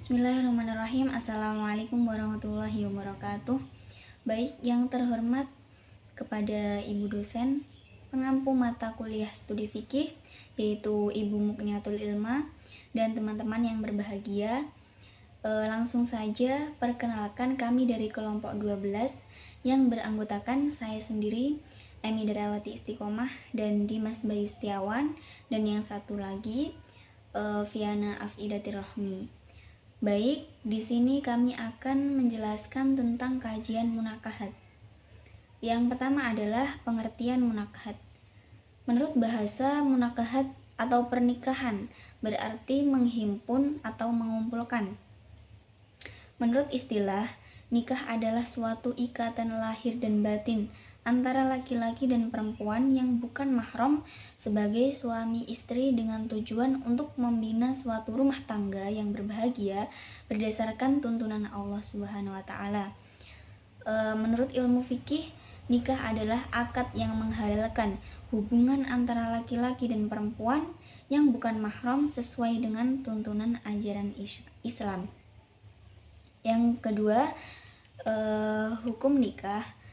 Bismillahirrahmanirrahim. Assalamualaikum warahmatullahi wabarakatuh. Baik, yang terhormat kepada Ibu dosen pengampu mata kuliah studi fikih, yaitu Ibu Mukniatul Ilma, dan teman-teman yang berbahagia. Langsung saja perkenalkan kami dari kelompok 12 yang beranggotakan saya sendiri, Emi Darawati Istiqomah, dan Dimas Bayu Setiawan, dan yang satu lagi Viana Afidatir Rohmi. Baik, di sini kami akan menjelaskan tentang kajian munakahat. Yang pertama adalah pengertian munakahat. Menurut bahasa, munakahat atau pernikahan berarti menghimpun atau mengumpulkan. Menurut istilah, nikah adalah suatu ikatan lahir dan batin antara laki-laki dan perempuan yang bukan mahram sebagai suami istri dengan tujuan untuk membina suatu rumah tangga yang berbahagia berdasarkan tuntunan Allah Subhanahu wa taala. Menurut ilmu fikih, nikah adalah akad yang menghalalkan hubungan antara laki-laki dan perempuan yang bukan mahram sesuai dengan tuntunan ajaran Islam. Yang kedua, hukum nikah.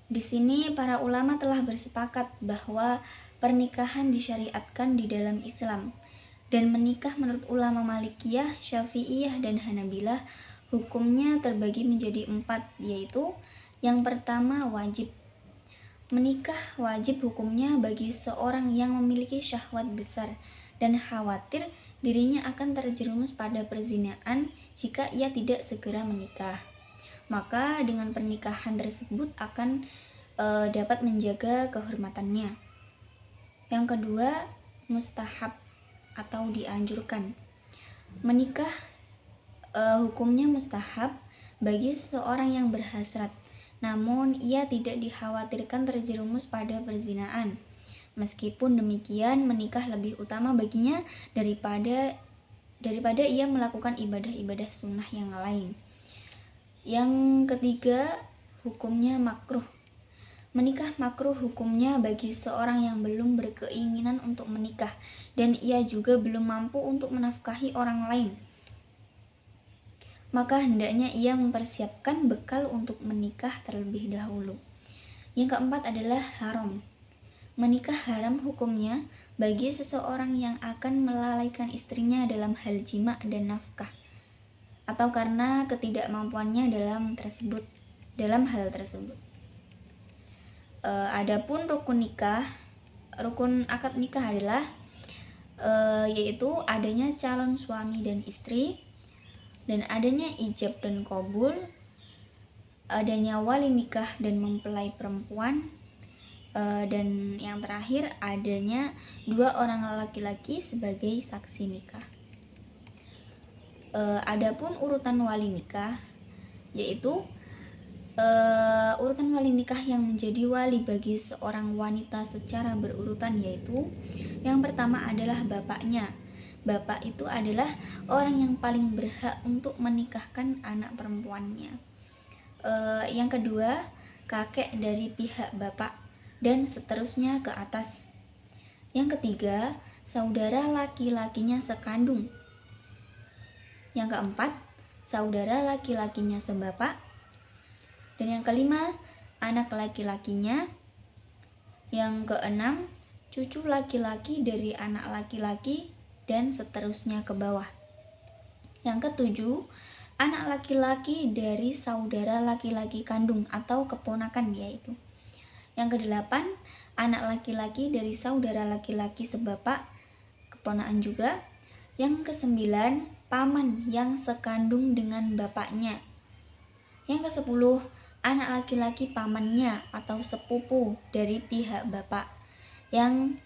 Di sini para ulama telah bersepakat bahwa pernikahan disyariatkan di dalam Islam, dan menikah menurut ulama Malikiyah, Syafi'iyah, dan Hanabilah hukumnya terbagi menjadi 4, yaitu yang pertama wajib. Menikah wajib hukumnya bagi seorang yang memiliki syahwat besar dan khawatir dirinya akan terjerumus pada perzinaan jika ia tidak segera menikah. Maka dengan pernikahan tersebut akan dapat menjaga kehormatannya. Yang kedua, mustahab atau dianjurkan. Menikah hukumnya mustahab bagi seseorang yang berhasrat, namun ia tidak dikhawatirkan terjerumus pada perzinaan. Meskipun demikian, menikah lebih utama baginya daripada ia melakukan ibadah-ibadah sunnah yang lain. Yang ketiga, hukumnya makruh. Menikah makruh hukumnya bagi seorang yang belum berkeinginan untuk menikah dan ia juga belum mampu untuk menafkahi orang lain. Maka hendaknya ia mempersiapkan bekal untuk menikah terlebih dahulu. Yang keempat adalah haram. Menikah haram hukumnya bagi seseorang yang akan melalaikan istrinya dalam hal jima dan nafkah, atau karena ketidakmampuannya dalam hal tersebut. Adapun rukun akad nikah adalah yaitu adanya calon suami dan istri, dan adanya ijab dan qabul, adanya wali nikah dan mempelai perempuan, dan yang terakhir adanya 2 orang laki-laki sebagai saksi nikah. Adapun urutan wali nikah, yaitu urutan wali nikah yang menjadi wali bagi seorang wanita secara berurutan, yaitu yang pertama adalah bapaknya. Bapak itu adalah orang yang paling berhak untuk menikahkan anak perempuannya. Yang kedua, kakek dari pihak bapak, dan seterusnya ke atas. Yang ketiga, saudara laki-lakinya sekandung. Yang keempat, saudara laki-lakinya sebapak. Dan yang kelima, anak laki-lakinya. Yang keenam, cucu laki-laki dari anak laki-laki, dan seterusnya ke bawah. Yang ketujuh, anak laki-laki dari saudara laki-laki kandung atau keponakan yaitu. Yang kedelapan, anak laki-laki dari saudara laki-laki sebapak, keponakan juga. Yang kesembilan, paman yang sekandung dengan bapaknya. Yang kesepuluh, anak laki-laki pamannya atau sepupu dari pihak bapak. Yang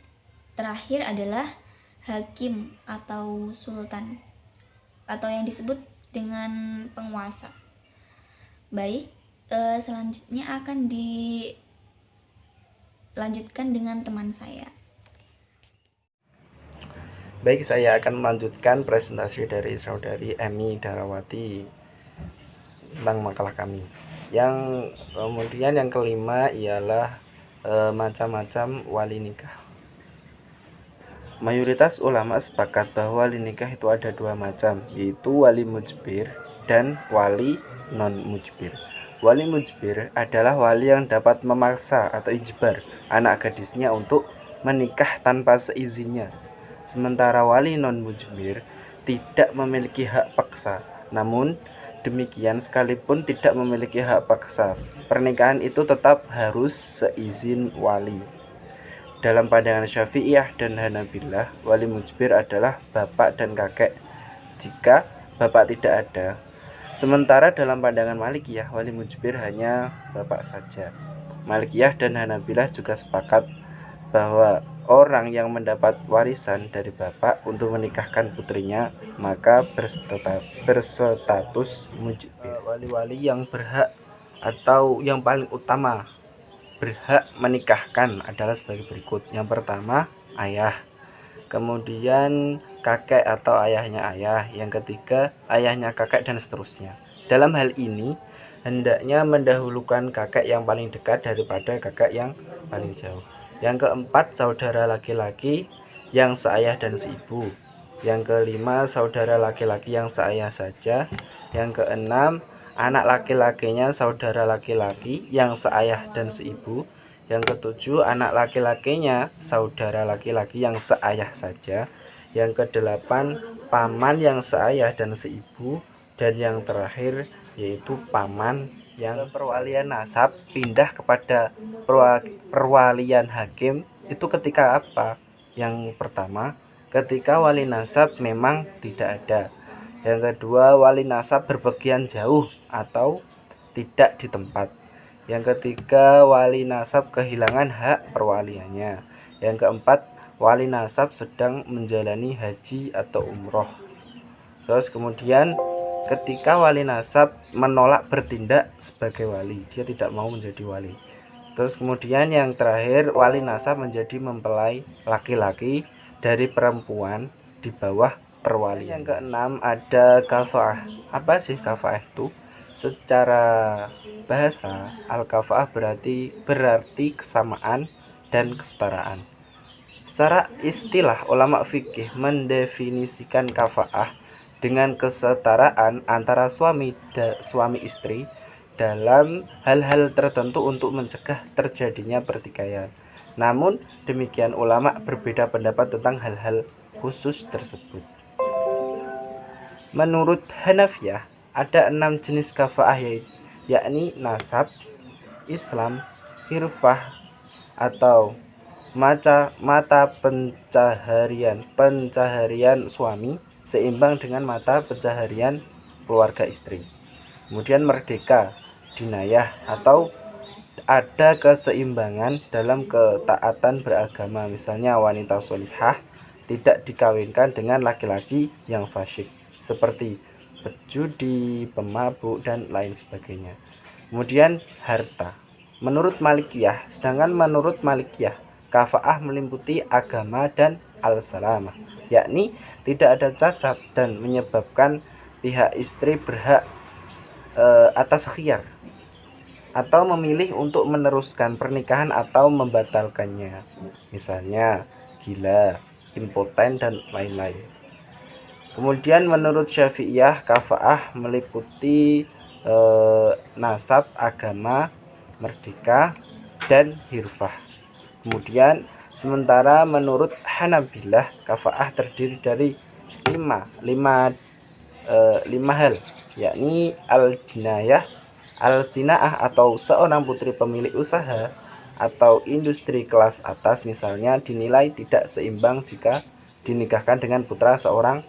terakhir adalah hakim atau sultan, atau yang disebut dengan penguasa. Baik, selanjutnya akan dilanjutkan dengan teman saya. Baik, saya akan melanjutkan presentasi dari saudari Emi Darawati tentang makalah kami. Yang kemudian yang kelima ialah macam-macam wali nikah. mayoritas ulama sepakat bahwa wali nikah itu ada dua macam, yaitu wali mujbir dan wali non mujbir. Wali mujbir adalah wali yang dapat memaksa atau ijbar anak gadisnya untuk menikah tanpa seizinnya. Sementara wali non mujbir tidak memiliki hak paksa. Namun demikian, sekalipun tidak memiliki hak paksa, pernikahan itu tetap harus seizin wali. Dalam pandangan Syafi'iyah dan Hanabilah, wali mujbir adalah bapak dan kakek jika bapak tidak ada. Sementara dalam pandangan Malikiyah, wali mujbir hanya bapak saja. Malikiyah dan Hanabilah juga sepakat bahwa orang yang mendapat warisan dari bapak untuk menikahkan putrinya maka berstatus mujbir. Wali-wali yang berhak atau yang paling utama berhak menikahkan adalah sebagai berikut. Yang pertama, ayah. Kemudian kakek atau ayahnya ayah. Yang ketiga, ayahnya kakek, dan seterusnya. Dalam hal ini, hendaknya mendahulukan kakek yang paling dekat daripada kakek yang paling jauh. Yang keempat, saudara laki-laki yang seayah dan seibu. Yang kelima, saudara laki-laki yang seayah saja. Yang keenam, anak laki-lakinya saudara laki-laki yang seayah dan seibu. Yang ketujuh, anak laki-lakinya saudara laki-laki yang seayah saja. Yang kedelapan, paman yang seayah dan seibu. Dan yang terakhir yaitu paman yang perwalian nasab pindah kepada perwalian hakim itu ketika apa? Yang pertama, ketika wali nasab memang tidak ada. Yang kedua, wali nasab berpergian jauh atau tidak di tempat. Yang ketiga, wali nasab kehilangan hak perwaliannya. Yang keempat, wali nasab sedang menjalani haji atau umroh. Terus kemudian ketika wali nasab menolak bertindak sebagai wali, dia tidak mau menjadi wali. Terus kemudian yang terakhir, wali nasab menjadi mempelai laki-laki dari perempuan di bawah perwalian. Yang keenam ada kafaah. Apa sih kafaah itu? Secara bahasa, al-kafaah berarti kesamaan dan kesetaraan. Secara istilah, ulama fikih mendefinisikan kafaah dengan kesetaraan antara suami istri dalam hal-hal tertentu untuk mencegah terjadinya pertikaian. Namun demikian, ulama berbeda pendapat tentang hal-hal khusus tersebut. Menurut Hanafiyah, ada 6 jenis kafaah, yakni nasab, Islam, hirfah atau mata pencaharian suami seimbang dengan mata pencaharian keluarga istri. Kemudian merdeka, dinayah atau ada keseimbangan dalam ketaatan beragama. Misalnya wanita sholihah tidak dikawinkan dengan laki-laki yang fasyik seperti pejudi, pemabuk, dan lain sebagainya. Kemudian harta. Menurut Malikiyah, kafaah meliputi agama dan al-salamah, yakni tidak ada cacat dan menyebabkan pihak istri berhak atas khiyar atau memilih untuk meneruskan pernikahan atau membatalkannya, misalnya gila, impoten, dan lain-lain. Kemudian menurut Syafi'iyah, kafaah meliputi nasab, agama, merdeka, dan hirfah. Kemudian sementara menurut Hanabilah, kafaah terdiri dari lima hal, yakni al-jinayah, al-sinaah atau seorang putri pemilik usaha atau industri kelas atas misalnya dinilai tidak seimbang jika dinikahkan dengan putra seorang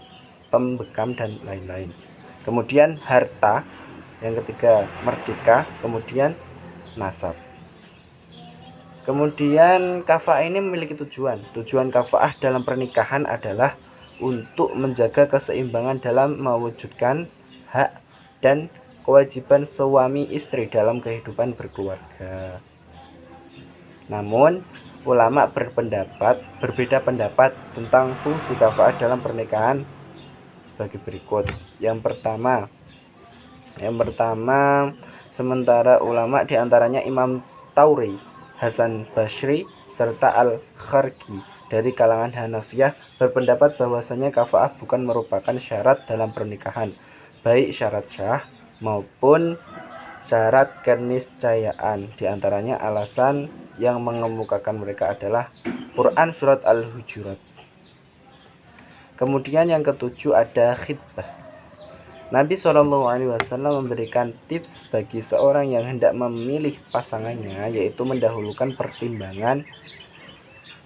pembekam, dan lain-lain. Kemudian harta, yang ketiga merdeka, kemudian nasab. Kemudian kafaah ini memiliki tujuan. Tujuan kafaah dalam pernikahan adalah untuk menjaga keseimbangan dalam mewujudkan hak dan kewajiban suami istri dalam kehidupan berkeluarga. Namun, ulama berbeda pendapat tentang fungsi kafaah dalam pernikahan sebagai berikut. Yang pertama, sementara ulama diantaranya Imam Tauri, Hasan Basri, serta Al-Kharqi dari kalangan Hanafiyah berpendapat bahwasanya kafaah bukan merupakan syarat dalam pernikahan, baik syarat syah maupun syarat keniscayaan. Di antaranya alasan yang mengemukakan mereka adalah Quran surat Al-Hujurat. Kemudian yang ketujuh ada khitbah. Nabi SAW memberikan tips bagi seorang yang hendak memilih pasangannya, yaitu mendahulukan pertimbangan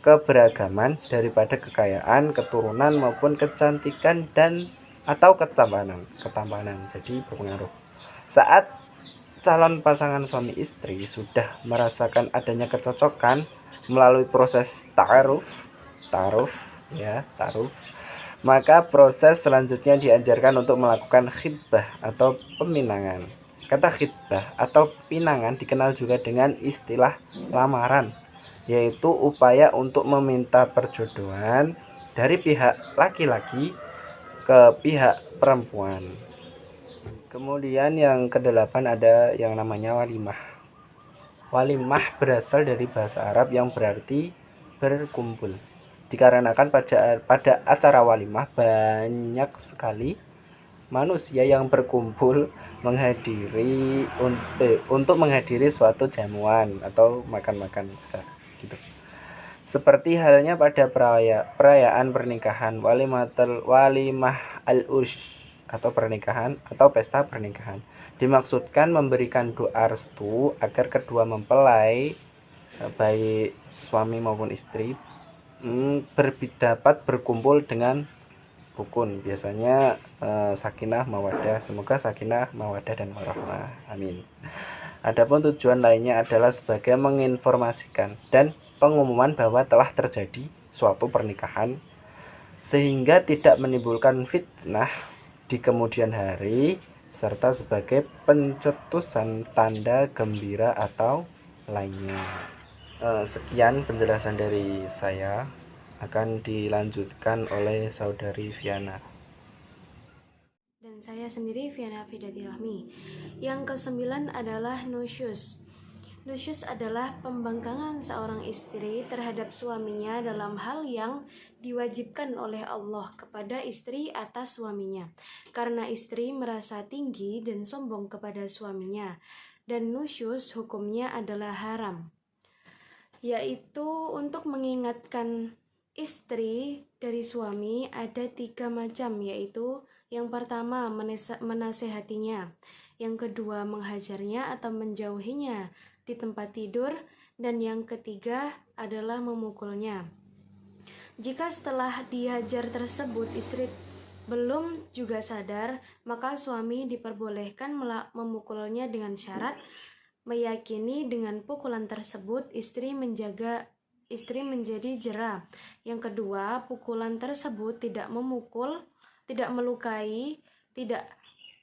keberagaman daripada kekayaan, keturunan maupun kecantikan dan atau ketampanan. Jadi berpengaruh. Saat calon pasangan suami istri sudah merasakan adanya kecocokan melalui proses ta'aruf, maka proses selanjutnya diajarkan untuk melakukan khitbah atau peminangan. Kata khitbah atau pinangan dikenal juga dengan istilah lamaran, yaitu upaya untuk meminta perjodohan dari pihak laki-laki ke pihak perempuan. Kemudian yang kedelapan ada yang namanya walimah. Walimah berasal dari bahasa Arab yang berarti berkumpul. Dikarenakan pada acara walimah banyak sekali manusia yang berkumpul untuk menghadiri suatu jamuan atau makan-makan besar gitu. Seperti halnya pada perayaan pernikahan, walimah al-ursh atau pernikahan atau pesta pernikahan, dimaksudkan memberikan doa restu agar kedua mempelai baik suami maupun istri dapat berkumpul dengan rukun, biasanya sakinah mawaddah. Semoga sakinah mawaddah dan warahmah, amin. Adapun tujuan lainnya adalah sebagai menginformasikan dan pengumuman bahwa telah terjadi suatu pernikahan sehingga tidak menimbulkan fitnah di kemudian hari, serta sebagai pencetusan tanda gembira atau lainnya. Sekian penjelasan dari saya, akan dilanjutkan oleh saudari Viana. Dan saya sendiri Viana Fidati Rahmi. Yang ke-9 adalah nusyus. Nusyus adalah pembangkangan seorang istri terhadap suaminya dalam hal yang diwajibkan oleh Allah kepada istri atas suaminya, karena istri merasa tinggi dan sombong kepada suaminya. Dan nusyus hukumnya adalah haram, yaitu untuk mengingatkan istri dari suami ada 3 macam, yaitu yang pertama menasehatinya, yang kedua menghajarnya atau menjauhinya di tempat tidur, dan yang ketiga adalah memukulnya. Jika setelah dihajar tersebut istri belum juga sadar, maka suami diperbolehkan memukulnya dengan syarat meyakini dengan pukulan tersebut istri menjadi jera. Yang kedua, pukulan tersebut tidak melukai,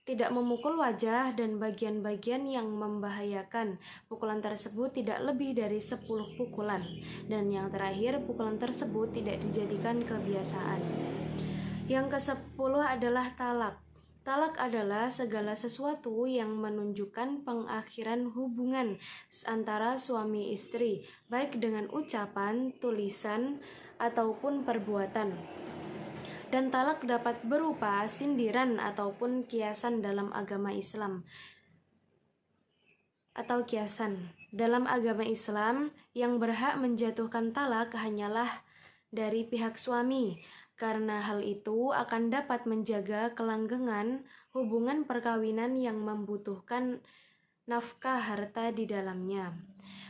tidak memukul wajah dan bagian-bagian yang membahayakan. Pukulan tersebut tidak lebih dari 10 pukulan. Dan yang terakhir, pukulan tersebut tidak dijadikan kebiasaan. Yang ke-10 adalah talak. Talak adalah segala sesuatu yang menunjukkan pengakhiran hubungan antara suami istri, baik dengan ucapan, tulisan, ataupun perbuatan. Dan talak dapat berupa sindiran ataupun kiasan dalam agama Islam. Dalam agama Islam, yang berhak menjatuhkan talak hanyalah dari pihak suami, karena hal itu akan dapat menjaga kelanggengan hubungan perkawinan yang membutuhkan nafkah harta di dalamnya.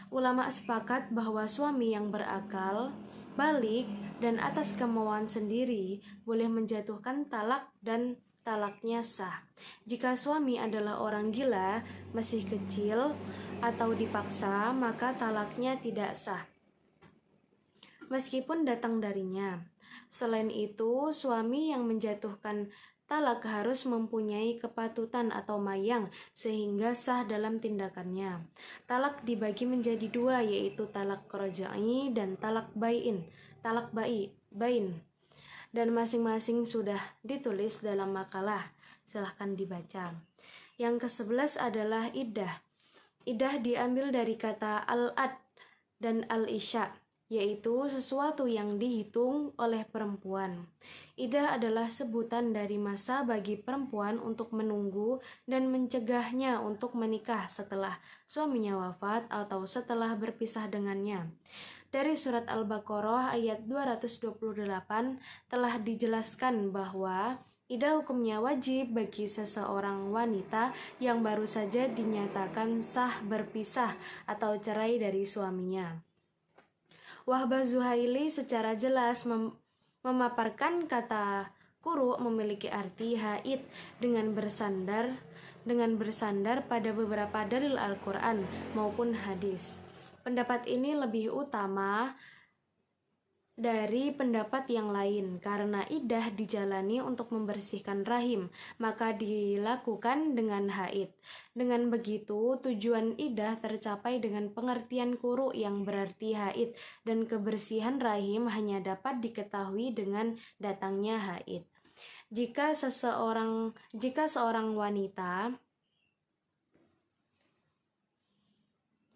Ulama sepakat bahwa suami yang berakal, balik, dan atas kemauan sendiri boleh menjatuhkan talak dan talaknya sah. Jika suami adalah orang gila, masih kecil, atau dipaksa, maka talaknya tidak sah, meskipun datang darinya. Selain itu, suami yang menjatuhkan talak harus mempunyai kepatutan atau mayang sehingga sah dalam tindakannya. Talak dibagi menjadi 2, yaitu talak roja'i dan talak bain. Dan masing-masing sudah ditulis dalam makalah, silahkan dibaca. Yang ke-11 adalah iddah. Iddah diambil dari kata al-ad dan al-isya, yaitu sesuatu yang dihitung oleh perempuan. Iddah adalah sebutan dari masa bagi perempuan untuk menunggu dan mencegahnya untuk menikah setelah suaminya wafat atau setelah berpisah dengannya. Dari surat Al-Baqarah ayat 228 telah dijelaskan bahwa iddah hukumnya wajib bagi seseorang wanita yang baru saja dinyatakan sah berpisah atau cerai dari suaminya. Wahbah Zuhaili secara jelas memaparkan kata quru memiliki arti haid dengan bersandar pada beberapa dalil Al-Quran maupun hadis. Pendapat ini lebih utama dari pendapat yang lain karena iddah dijalani untuk membersihkan rahim, maka dilakukan dengan haid. Dengan begitu, tujuan iddah tercapai dengan pengertian quru yang berarti haid, dan kebersihan rahim hanya dapat diketahui dengan datangnya haid. Jika seorang wanita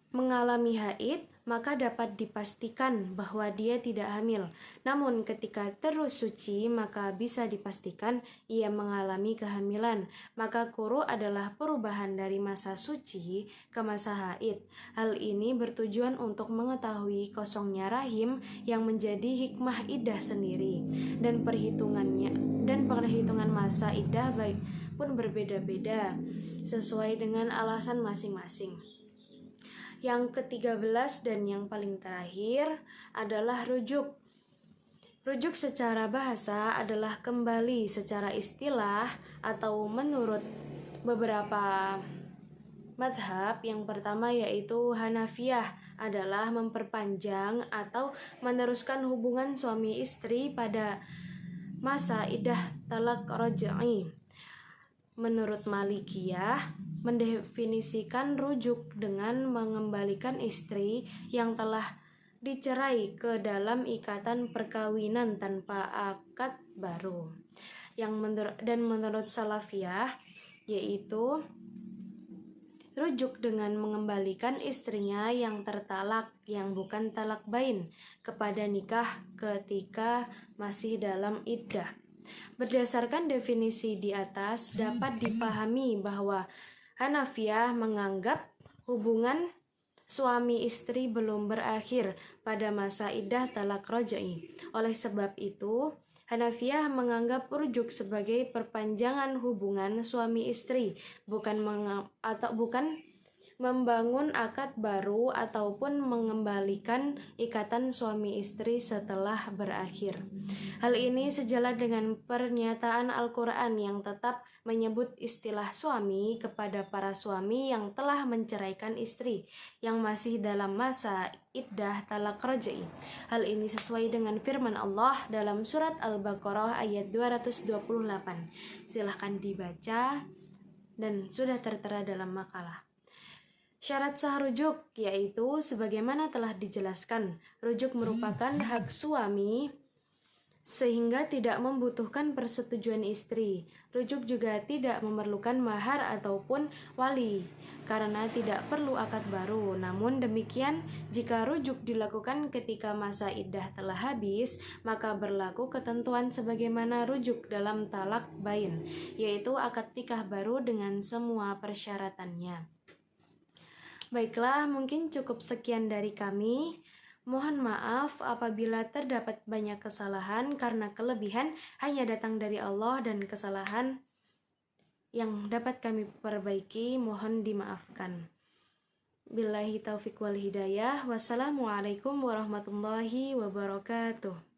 mengalami haid, maka dapat dipastikan bahwa dia tidak hamil. Namun ketika terus suci, maka bisa dipastikan ia mengalami kehamilan. Maka quru adalah perubahan dari masa suci ke masa haid. Hal ini bertujuan untuk mengetahui kosongnya rahim yang menjadi hikmah iddah sendiri, dan perhitungan masa iddah pun berbeda-beda sesuai dengan alasan masing-masing. Yang ke-13 dan yang paling terakhir adalah rujuk. Rujuk secara bahasa adalah kembali secara istilah atau menurut beberapa madhab. Yang pertama yaitu Hanafiyah adalah memperpanjang atau meneruskan hubungan suami istri pada masa iddah talak raj'i. Menurut Malikiyah, mendefinisikan rujuk dengan mengembalikan istri yang telah dicerai ke dalam ikatan perkawinan tanpa akad baru. Menurut Salafiyah, yaitu rujuk dengan mengembalikan istrinya yang tertalak, yang bukan talak bain, kepada nikah ketika masih dalam iddah. Berdasarkan definisi di atas, dapat dipahami bahwa Hanafiyah menganggap hubungan suami istri belum berakhir pada masa iddah talak raj'i. Oleh sebab itu, Hanafiyah menganggap rujuk sebagai perpanjangan hubungan suami istri, bukan membangun akad baru ataupun mengembalikan ikatan suami istri setelah berakhir. Hal ini sejalan dengan pernyataan Al-Quran yang tetap menyebut istilah suami kepada para suami yang telah menceraikan istri yang masih dalam masa iddah talak raj'i. Hal ini sesuai dengan firman Allah dalam surat Al-Baqarah ayat 228. Silahkan dibaca dan sudah tertera dalam makalah. Syarat sah rujuk yaitu sebagaimana telah dijelaskan, rujuk merupakan hak suami sehingga tidak membutuhkan persetujuan istri. Rujuk juga tidak memerlukan mahar ataupun wali karena tidak perlu akad baru. Namun demikian, jika rujuk dilakukan ketika masa iddah telah habis, maka berlaku ketentuan sebagaimana rujuk dalam talak bain, yaitu akad nikah baru dengan semua persyaratannya. Baiklah, mungkin cukup sekian dari kami. Mohon maaf apabila terdapat banyak kesalahan karena kelebihan hanya datang dari Allah dan kesalahan yang dapat kami perbaiki mohon dimaafkan. Billahi taufiq wal hidayah. Wassalamualaikum warahmatullahi wabarakatuh.